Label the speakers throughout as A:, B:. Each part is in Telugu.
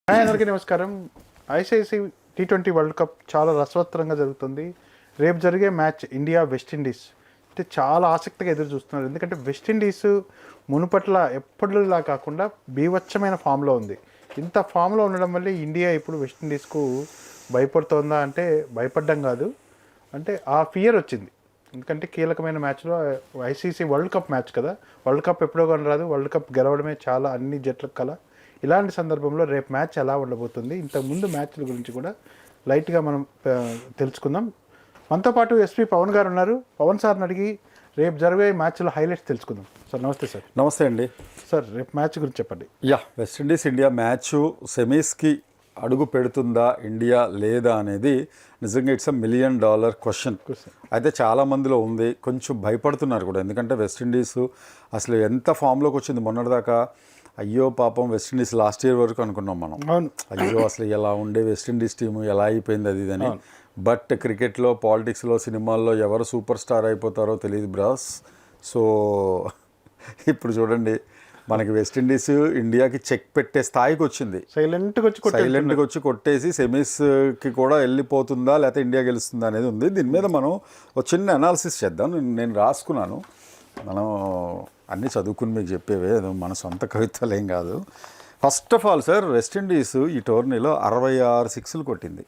A: హాయ్ అందరికీ నమస్కారం. ఐసీసీ T20 వరల్డ్ కప్ చాలా రసవత్తరంగా జరుగుతుంది. రేపు జరిగే మ్యాచ్ ఇండియా వెస్టిండీస్ అంటే చాలా ఆసక్తిగా ఎదురు చూస్తున్నారు. ఎందుకంటే వెస్టిండీస్ మునుపట్ల ఎప్పటిలా కాకుండా బీభత్సమైన ఫామ్లో ఉంది. ఇంత ఫామ్లో ఉండడం వల్ల ఇండియా ఇప్పుడు వెస్టిండీస్కు భయపడుతోందా అంటే భయపడ్డం కాదు, అంటే ఆ ఫియర్ వచ్చింది. ఎందుకంటే కీలకమైన మ్యాచ్లో ఐసీసీ వరల్డ్ కప్ మ్యాచ్ కదా, వరల్డ్ కప్ ఎప్పుడో కానీ రాదు, వరల్డ్ కప్ గెలవడమే చాలా అన్ని జట్లకు కల. ఇలాంటి సందర్భంలో రేపు మ్యాచ్ ఎలా ఉండబోతుంది, ఇంతకుముందు మ్యాచ్ల గురించి కూడా లైట్గా మనం తెలుసుకుందాం. మనతో పాటు ఎస్పీ పవన్ గారు ఉన్నారు. పవన్ సార్ని అడిగి రేపు జరిగే మ్యాచ్లో హైలైట్స్ తెలుసుకుందాం. సార్ నమస్తే. సార్
B: నమస్తే అండి.
A: సార్ రేపు మ్యాచ్ గురించి చెప్పండి.
B: వెస్టిండీస్ ఇండియా మ్యాచ్ సెమీస్కి అడుగు పెడుతుందా ఇండియా లేదా అనేది నిజంగా ఇట్స్ $1 మిలియన్ క్వశ్చన్. అయితే చాలామందిలో ఉంది, కొంచెం భయపడుతున్నారు కూడా. ఎందుకంటే వెస్టిండీస్ అసలు ఎంత ఫామ్లోకి వచ్చింది మొన్నటిదాకా. అయ్యో పాపం వెస్టిండీస్ లాస్ట్ ఇయర్ వరకు అనుకున్నాం మనం. అయ్యో అసలు ఎలా ఉండే వెస్టిండీస్ టీము ఎలా అయిపోయింది అది ఇదని. బట్ క్రికెట్లో, పాలిటిక్స్లో, సినిమాల్లో ఎవరు సూపర్ స్టార్ అయిపోతారో తెలియదు బ్రాస్. సో ఇప్పుడు చూడండి, మనకి వెస్టిండీస్ ఇండియాకి చెక్ పెట్టే స్థాయికి వచ్చింది. సైలెంట్గా వచ్చి కొట్టేసి సెమీస్కి కూడా వెళ్ళిపోతుందా లేకపోతే ఇండియా గెలుస్తుందా అనేది ఉంది. దీని మీద మనం ఒక చిన్న అనాలిసిస్ చేద్దాం. నేను రాసుకున్నాను. మనం అన్నీ చదువుకుని మీకు చెప్పేవే, మన సొంత కవితలు ఏం కాదు. First of all sir, West Indies ఈ టోర్నీలో 66 సిక్స్లు కొట్టింది.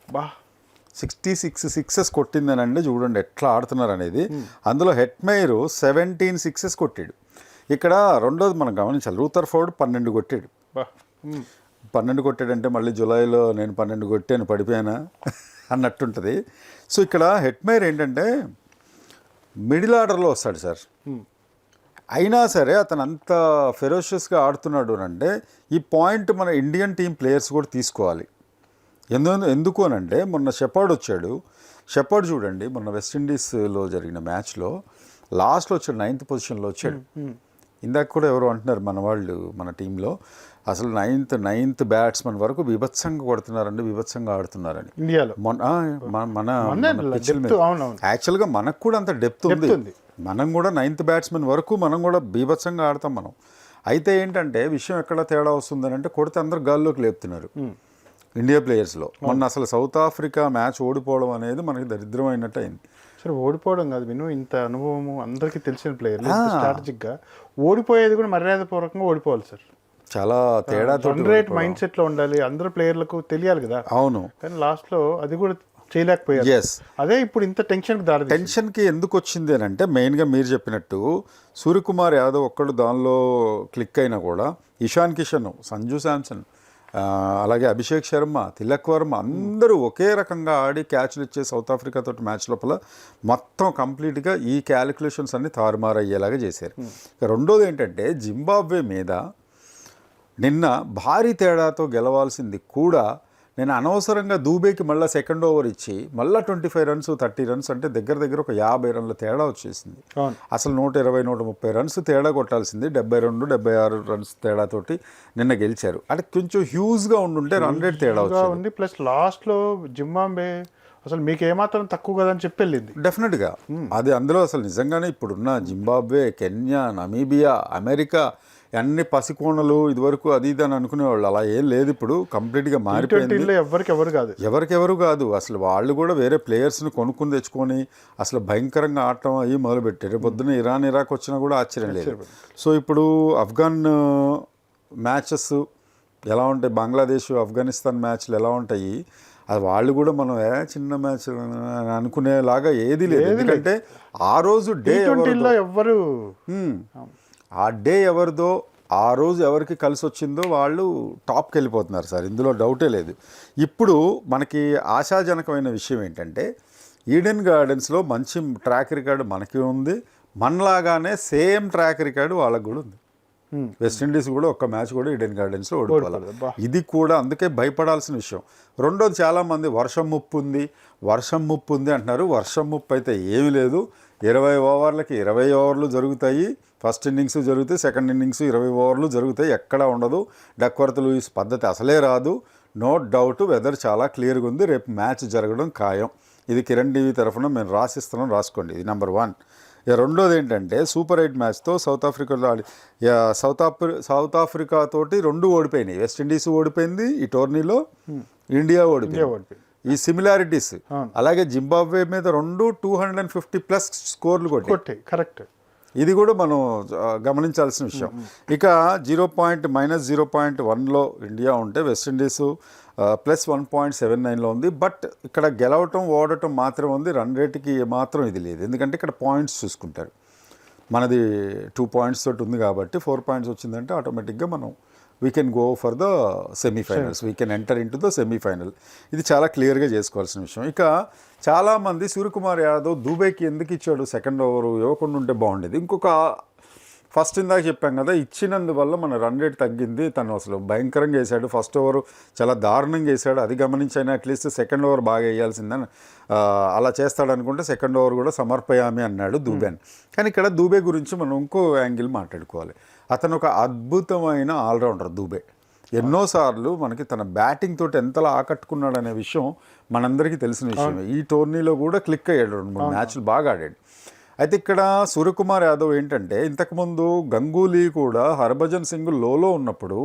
B: 66 సిక్సెస్ కొట్టిందనండి. చూడండి ఎట్లా ఆడుతున్నారు అనేది. అందులో హెట్మెయిర్ 17 సిక్సెస్ కొట్టాడు. ఇక్కడ రెండోది మనం గమనించాలి, రూథర్ఫోర్డ్ 12 కొట్టాడు. 12 కొట్టాడంటే మళ్ళీ జూలైలో నేను 12 కొట్టాను పడిపోయానా అన్నట్టుంటుంది. సో ఇక్కడ హెట్మెయిర్ ఏంటంటే మిడిల్ ఆర్డర్లో వస్తాడు సార్. అయినా సరే అతను అంత ఫెరోషియస్గా ఆడుతున్నాడు అంటే ఈ పాయింట్ మన ఇండియన్ టీం ప్లేయర్స్ కూడా తీసుకోవాలి. ఎందుకు అనంటే మొన్న షెపర్డ్ వచ్చాడు. షెపర్డ్ చూడండి, మొన్న వెస్టిండీస్లో జరిగిన మ్యాచ్లో లాస్ట్లో వచ్చాడు, 9th పొజిషన్లో వచ్చాడు. ఇందాక కూడా ఎవరు అంటున్నారు మన వాళ్ళు, మన టీంలో అసలు నైన్త్ బ్యాట్స్మెన్ వరకు బీభత్సంగా కొడుతున్నారండి, బీభత్సంగా ఆడుతున్నారని.
A: ఇండియాలో
B: మన యాక్చువల్గా మనకు కూడా అంత డెప్త్ ఉంది. మనం కూడా 9th బ్యాట్స్మెన్ వరకు మనం కూడా బీభత్సంగా ఆడతాం మనం. అయితే ఏంటంటే విషయం ఎక్కడ తేడా వస్తుందని అంటే, కొడితే అందరు గాల్లోకి లేపుతున్నారు ఇండియా ప్లేయర్స్లో. మొన్న అసలు సౌత్ ఆఫ్రికా మ్యాచ్ ఓడిపోవడం అనేది మనకి దరిద్రమైనట్టు అయింది.
A: సరే ఓడిపోవడం కాదు విను, ఇంత అనుభవము అందరికీ తెలిసిన ప్లేయర్ స్ట్రాటజిక్గా ఓడిపోయేది కూడా మర్యాదపూర్వకంగా ఓడిపోవాలి సార్.
B: చాలా తేడా
A: రేట్ మైండ్ సెట్లో ఉండాలి, అందరు ప్లేయర్లకు తెలియాలి కదా.
B: అవును,
A: కానీ లాస్ట్లో అది కూడా చేయలేకపోయారు. అదే ఇప్పుడు ఇంత టెన్షన్కి
B: ఎందుకు వచ్చింది అని అంటే, మెయిన్గా మీరు చెప్పినట్టు సూర్యకుమార్ యాదవ్ ఒక్కడు దానిలో క్లిక్ అయినా కూడా ఇషాన్ కిషన్, సంజు శాంసన్, అలాగే అభిషేక్ శర్మ, తిలక్ వర్మ అందరూ ఒకే రకంగా ఆడి క్యాచ్లు ఇచ్చే సౌత్ ఆఫ్రికా తోటి మ్యాచ్ లోపల మొత్తం కంప్లీట్గా ఈ క్యాలిక్యులేషన్స్ అన్ని తారుమారు అయ్యేలాగా చేశారు. రెండోది ఏంటంటే, జింబాబ్వే మీద నిన్న భారీ తేడాతో గెలవాల్సింది కూడా నేను అనవసరంగా దూబేకి మళ్ళీ సెకండ్ ఓవర్ ఇచ్చి మళ్ళీ 25 రన్స్ 30 రన్స్ అంటే దగ్గర ఒక 50 రన్ల తేడా వచ్చేసింది. అసలు 120 130 రన్స్ తేడా కొట్టాల్సింది 72 76 రన్స్ తేడాతోటి నిన్న గెలిచారు. అంటే కొంచెం హ్యూజ్గా ఉండుంటే రన్ రేట్ తేడా వచ్చింది.
A: ప్లస్ లాస్ట్లో జింబాబ్వే అసలు మీకు ఏమాత్రం తక్కువ కదా అని చెప్పి వెళ్ళింది.
B: డెఫినెట్గా అది అందులో అసలు నిజంగానే ఇప్పుడున్న జింబాబ్వే, కెన్యా, నమీబియా, అమెరికా అన్ని పసికోణలు ఇదివరకు అది ఇది అని అనుకునేవాళ్ళు. అలా ఏం లేదు, ఇప్పుడు కంప్లీట్గా మారిపోయింది. ఎవరికెవరు కాదు అసలు. వాళ్ళు కూడా వేరే ప్లేయర్స్ని కొనుక్కుని తెచ్చుకొని అసలు భయంకరంగా ఆడటం అవి మొదలుపెట్టారు. పొద్దున్న ఇరాక్ వచ్చినా కూడా ఆశ్చర్యం లేదు. సో ఇప్పుడు ఆఫ్ఘన్ మ్యాచెస్ ఎలా ఉంటాయి, బంగ్లాదేశ్ ఆఫ్ఘనిస్తాన్ మ్యాచ్లు ఎలా ఉంటాయి, అది వాళ్ళు కూడా మనం చిన్న మ్యాచ్ అనుకునేలాగా ఏది లేదు. ఎందుకంటే ఆ రోజు డే
A: ఎవరు
B: ఆ డే ఎవరిదో, ఆ రోజు ఎవరికి కలిసి వచ్చిందో వాళ్ళు టాప్కి వెళ్ళిపోతున్నారు సార్, ఇందులో డౌటే లేదు. ఇప్పుడు మనకి ఆశాజనకమైన విషయం ఏంటంటే, ఈడెన్ గార్డెన్స్లో మంచి ట్రాక్ రికార్డు మనకి ఉంది, మనలాగానే సేమ్ ట్రాక్ రికార్డు వాళ్ళకి కూడా ఉంది. వెస్టిండీస్ కూడా ఒక్క మ్యాచ్ కూడా ఈడెన్ గార్డెన్స్లో ఓడిపోవాలి. ఇది కూడా అందుకే భయపడాల్సిన విషయం. రెండోది, చాలామంది వర్షం ముప్పు ఉంది అంటున్నారు. వర్షం ముప్పు అయితే ఏమీ లేదు. 20 ఓవర్లకి 20 ఓవర్లు జరుగుతాయి. ఫస్ట్ ఇన్నింగ్స్ జరుగుతాయి, సెకండ్ ఇన్నింగ్స్ 20 ఓవర్లు జరుగుతాయి. ఎక్కడా ఉండదు. డక్వర్త్ లూయిస్ పద్ధతి అసలే రాదు. నో డౌట్ వెదర్ చాలా క్లియర్గా ఉంది. రేపు మ్యాచ్ జరగడం ఖాయం. ఇది కిరణ్ టీవీ తరఫున మేము రాసిస్తున్నాం, రాసుకోండి. ఇది నెంబర్ 1. రెండోది ఏంటంటే సూపర్ 8 మ్యాచ్తో సౌత్ ఆఫ్రికా తోటి 2 ఓడిపోయినాయి. వెస్టిండీస్ ఓడిపోయింది ఈ టోర్నీలో, ఇండియా ఓడిపోయింది. ఈ సిమిలారిటీస్ అలాగే జింబాబ్వే మీద 250+ స్కోర్లు కొట్టాయి.
A: కరెక్ట్.
B: ఇది కూడా మనం గమనించాల్సిన విషయం. ఇక -0.1లో ఇండియా ఉంటే వెస్టిండీస్ +1.79లో ఉంది. బట్ ఇక్కడ గెలవటం ఓడటం మాత్రం ఉంది, రన్ రేట్కి మాత్రం ఇది లేదు. ఎందుకంటే ఇక్కడ పాయింట్స్ చూసుకుంటారు. మనది 2 పాయింట్స్ తోటి ఉంది కాబట్టి 4 పాయింట్స్ వచ్చిందంటే ఆటోమేటిక్గా మనం we can go for the semifinals, we can enter in to the semi-final. ఇది చాలా క్లియర్గా చేసుకోవాల్సిన విషయం. ఇక చాలామంది సూర్యకుమార్ యాదవ్ దూబేకి ఎందుకు ఇచ్చాడు, సెకండ్ ఓవర్ ఇవ్వకుండా ఉంటే బాగుండేది. ఇంకొక ఫస్ట్ ఇందాక చెప్పాం కదా, ఇచ్చినందువల్ల మన రన్ రేట్ తగ్గింది. తను అసలు భయంకరంగా వేసాడు. ఫస్ట్ ఓవర్ చాలా దారుణంగా వేసాడు. అది గమనించైనా అట్లీస్ట్ సెకండ్ ఓవర్ బాగా వేయాల్సిందని, అలా చేస్తాడనుకుంటే సెకండ్ ఓవర్ కూడా సమర్పయామి అన్నాడు దూబేని. కానీ ఇక్కడ దూబే గురించి మనం ఇంకో యాంగిల్ మాట్లాడుకోవాలి. అతను ఒక అద్భుతమైన ఆల్రౌండర్ దూబే. ఎన్నోసార్లు మనకి తన బ్యాటింగ్ తోటి ఎంతలా ఆకట్టుకున్నాడు అనే విషయం మనందరికీ తెలిసిన విషయమే. ఈ టోర్నీలో కూడా క్లిక్ అయ్యాడు, 2-3 మ్యాచ్లు బాగా ఆడాడు. అయితే ఇక్కడ సూర్యకుమార్ యాదవ్ ఏంటంటే, ఇంతకుముందు గంగూలీ కూడా హర్భజన్ సింగ్ లోలో ఉన్నప్పుడు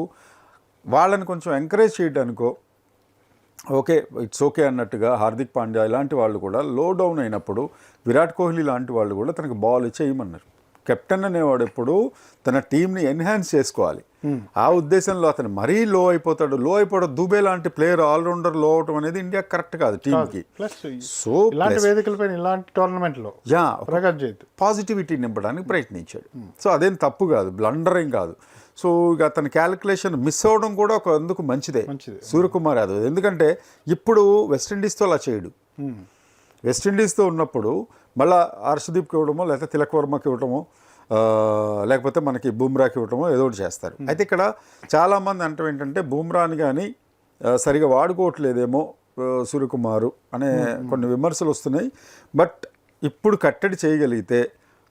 B: వాళ్ళని కొంచెం ఎంకరేజ్ చేయడానికో, ఓకే ఇట్స్ ఓకే అన్నట్టుగా హార్దిక్ పాండ్యా ఇలాంటి వాళ్ళు కూడా లో డౌన్ అయినప్పుడు, విరాట్ కోహ్లీ లాంటి వాళ్ళు కూడా తనకు బాల్ ఇచ్చేయమన్నారు. కెప్టెన్ అనేవాడు ఎప్పుడు తన టీంని ఎన్హాన్స్ చేసుకోవాలి. ఆ ఉద్దేశంలో అతను మరీ లో అయిపోతాడు. దూబే లాంటి ప్లేయర్ ఆల్రౌండర్ లో అవటం అనేది ఇండియా కరెక్ట్ కాదు టీంకి.
A: సో ఇలాంటి వేదికలపై ఇలాంటి టోర్నమెంట్లో
B: పాజిటివిటీ నింపడానికి ప్రయత్నించాడు. సో అదేం తప్పు కాదు, బ్లండర్ ఏం కాదు. సో ఇక అతని క్యాలిక్యులేషన్ మిస్ అవ్వడం కూడా ఒక అందుకు మంచిదే సూర్యకుమార్ యాదవ్. ఎందుకంటే ఇప్పుడు వెస్టిండీస్తో అలా చేయడు. వెస్టిండీస్తో ఉన్నప్పుడు మళ్ళీ హర్షదీప్కి ఇవ్వడమో, లేకపోతే తిలక్ వర్మకి ఇవ్వటమో, లేకపోతే మనకి బూమ్రాకి ఇవ్వటమో ఏదో ఒకటి చేస్తారు. అయితే ఇక్కడ చాలామంది అంటే ఏంటంటే బూమ్రాని కానీ సరిగా వాడుకోవట్లేదేమో సూర్యకుమారు అనే కొన్ని విమర్శలు వస్తున్నాయి. బట్ ఇప్పుడు కట్టడి చేయగలిగితే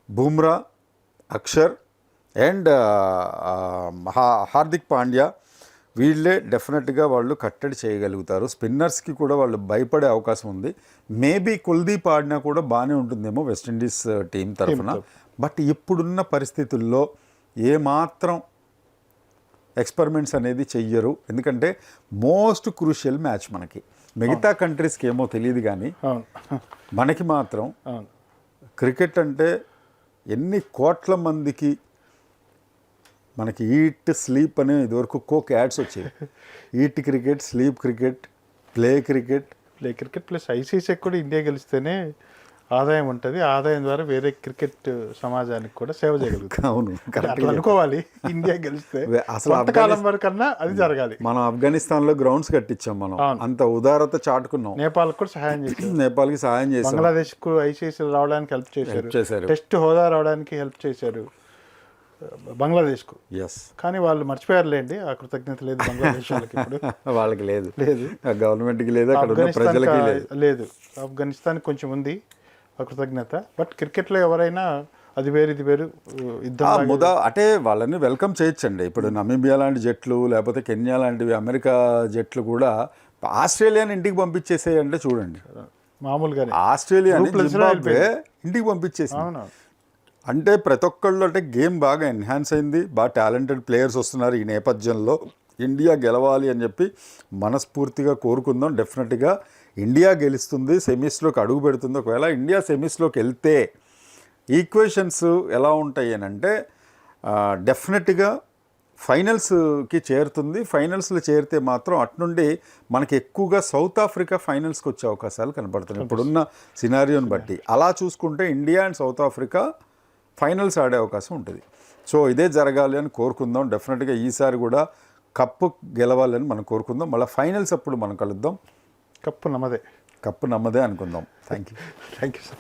B: బూమ్రా, అక్షర్ అండ్ హార్దిక్ పాండ్యా వీళ్ళే డెఫినెట్గా వాళ్ళు కట్టడి చేయగలుగుతారు. స్పిన్నర్స్కి కూడా వాళ్ళు భయపడే అవకాశం ఉంది. మేబీ కుల్దీప్ ఆడినా కూడా బాగానే ఉంటుందేమో వెస్టిండీస్ టీం తరఫున. బట్ ఇప్పుడున్న పరిస్థితుల్లో ఏమాత్రం ఎక్స్పెరిమెంట్స్ అనేది చెయ్యరు. ఎందుకంటే మోస్ట్ క్రూషియల్ మ్యాచ్ మనకి. మిగతా కంట్రీస్కి ఏమో తెలియదు కానీ మనకి మాత్రం క్రికెట్ అంటే ఎన్ని కోట్ల మందికి మనకి ఈట్ స్లీప్ అనే ఇదివరకు కోక్ యాడ్స్ వచ్చాయి. Eat cricket, sleep cricket, play cricket
A: plus ICC కూడా ఇండియా గెలిస్తేనే ఆదాయం ఉంటుంది. ఆదాయం ద్వారా వేరే క్రికెట్ సమాజానికి కూడా సేవ చేయగలుగుతాం.
B: అవును,
A: అనుకోవాలి. ఇండియా గెలిస్తే అసలు అంతకాలం వరకన్నా అది జరగాలి.
B: మనం ఆఫ్ఘనిస్తాన్లో గ్రౌండ్స్ కట్టించాం, మనం అంత ఉదారత చాటుకున్నాం.
A: నేపాల్ కూడా సహాయం చేశారు.
B: నేపాల్కి సహాయం చేశారు.
A: బంగ్లాదేశ్కు ఐసీసీ రావడానికి హెల్ప్ చేశారు. టెస్ట్ హోదా రావడానికి హెల్ప్ చేశారు బంగ్లాదేశ్కు. కానీ వాళ్ళు మర్చిపోయారులేండి, ఆ కృతజ్ఞత లేదు బంగ్లాదేశ్ వాళ్ళకి. ఇప్పుడు
B: వాళ్ళకి లేదు, గవర్నమెంట్కి లేదు, ప్రజలకి
A: లేదు. ఆఫ్ఘనిస్తాన్ కొంచెం ఉంది ఆ కృతజ్ఞత. బట్ క్రికెట్లో ఎవరైనా అది వేరు ఇది వేరు
B: అంటే వాళ్ళని వెల్కమ్ చేయొచ్చండి. ఇప్పుడు నమీబియా లాంటి జట్లు, లేకపోతే కెన్యా లాంటివి, అమెరికా జట్లు కూడా ఆస్ట్రేలియాని ఇంటికి పంపించేసేయంటే చూడండి,
A: మామూలుగా
B: ఆస్ట్రేలియా ఇంటికి పంపించేసి. అంటే ప్రతి ఒక్కళ్ళు అంటే గేమ్ బాగా ఎన్హాన్స్ అయింది, బాగా టాలెంటెడ్ ప్లేయర్స్ వస్తున్నారు. ఈ నేపథ్యంలో ఇండియా గెలవాలి అని చెప్పి మనస్ఫూర్తిగా కోరుకుందాం. డెఫినెట్గా ఇండియా గెలుస్తుంది, సెమీస్లోకి అడుగు పెడుతుంది. ఒకవేళ ఇండియా సెమీస్లోకి వెళ్తే ఈక్వేషన్స్ ఎలా ఉంటాయి అని అంటే డెఫినెట్గా ఫైనల్స్కి చేరుతుంది. ఫైనల్స్లో చేరితే మాత్రం అట్నుండి మనకి ఎక్కువగా సౌత్ ఆఫ్రికా ఫైనల్స్కి వచ్చే అవకాశాలు కనపడుతున్నాయి ఇప్పుడున్న సినారియోని బట్టి. అలా చూసుకుంటే India and south Africa finals ఆడే అవకాశం ఉంటుంది. సో ఇదే జరగాలి అని కోరుకుందాం. డెఫినెట్గా ఈసారి కూడా కప్పు గెలవాలని మనం కోరుకుందాం. మళ్ళీ ఫైనల్స్ అప్పుడు మనం కలుద్దాం.
A: కప్పు నమ్మదే
B: అనుకుందాం. Thank you
A: sir.